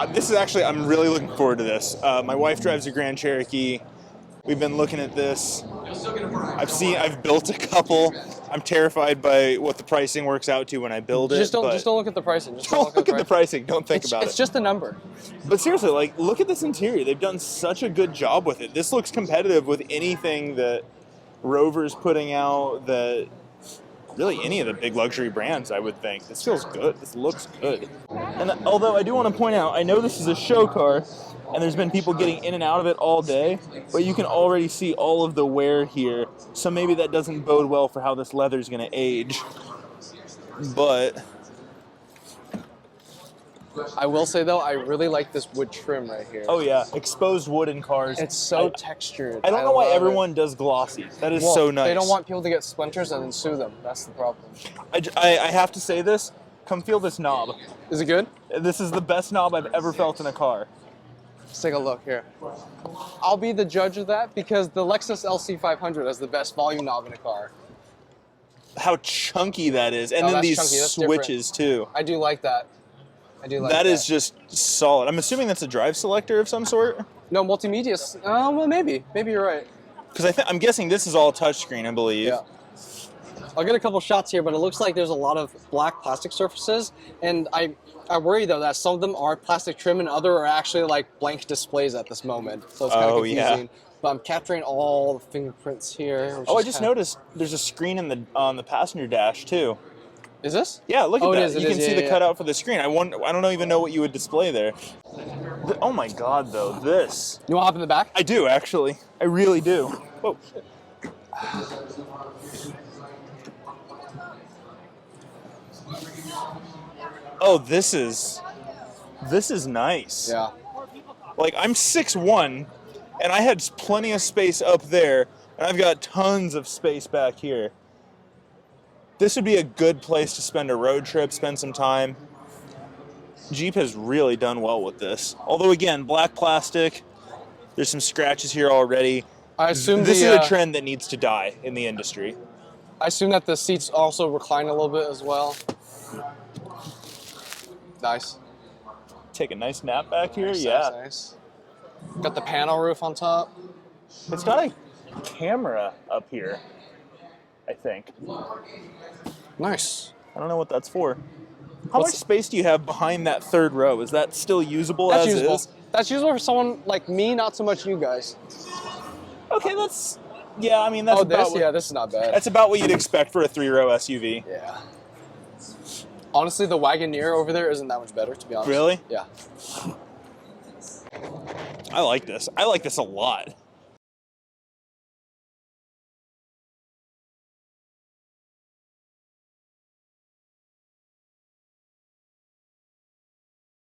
This is actually, I'm really looking forward to this. My wife drives a Grand Cherokee. We've been looking at this. I've built a couple. I'm terrified by what the pricing works out to when I build it. Just don't look at the pricing. Just don't look at the pricing. Don't think about it. It's just a number. But seriously, like, look at this interior. They've done such a good job with it. This looks competitive with anything that Rover's putting out, that really any of the big luxury brands, I would think. This feels good. This looks good. And although I do want to point out, I know this is a show car, and there's been people getting in and out of it all day, but you can already see all of the wear here, so maybe that doesn't bode well for how this leather's going to age. But I will say, though, I really like this wood trim right here. oh yeah, exposed wood in cars. It's so textured. I don't know why everyone does glossy. That is so nice. They don't want people to get splinters and then sue them. That's the problem. I have to say this. Come feel this knob. Is it good? This is the best knob I've ever felt in a car. Let's take a look here. I'll be the judge of that because the Lexus LC500 has the best volume knob in a car. How chunky that is. And then these switches too. I do like that. I do like that. That is just solid. I'm assuming that's a drive selector of some sort? No, multimedia. Well, maybe. Maybe you're right. Because I'm guessing this is all touchscreen, I believe. Yeah. I'll get a couple shots here, but it looks like there's a lot of black plastic surfaces, and I worry though that some of them are plastic trim and other are actually like blank displays at this moment. So it's kind of confusing. Yeah. But I'm capturing all the fingerprints here. Oh, I just noticed there's a screen on the passenger dash too. Is this? Yeah, look at that. You can see the yeah. cutout for the screen. I don't even know what you would display there. Oh my God, though, this. You want to hop in the back? I do, actually. I really do. Whoa. Oh, this is nice. Yeah. Like, I'm 6'1", and I had plenty of space up there, and I've got tons of space back here. This would be a good place to spend a road trip, spend some time. Jeep has really done well with this. Although, again, black plastic, there's some scratches here already. I assume this is a trend that needs to die in the industry. I assume that the seats also recline a little bit as well. Nice. Take a nice nap back here, nice, yeah. Nice. Got the panel roof on top. It's got a camera up here, I think. Nice. I don't know what that's for. How much space do you have behind that third row? Is that still usable as usable. Is? That's usable for someone like me, not so much you guys. Okay, that's... Yeah, I mean, that's this is not bad. That's about what you'd expect for a 3-row SUV. Yeah. Honestly, the Wagoneer over there isn't that much better, to be honest. Really? Yeah. I like this. I like this a lot.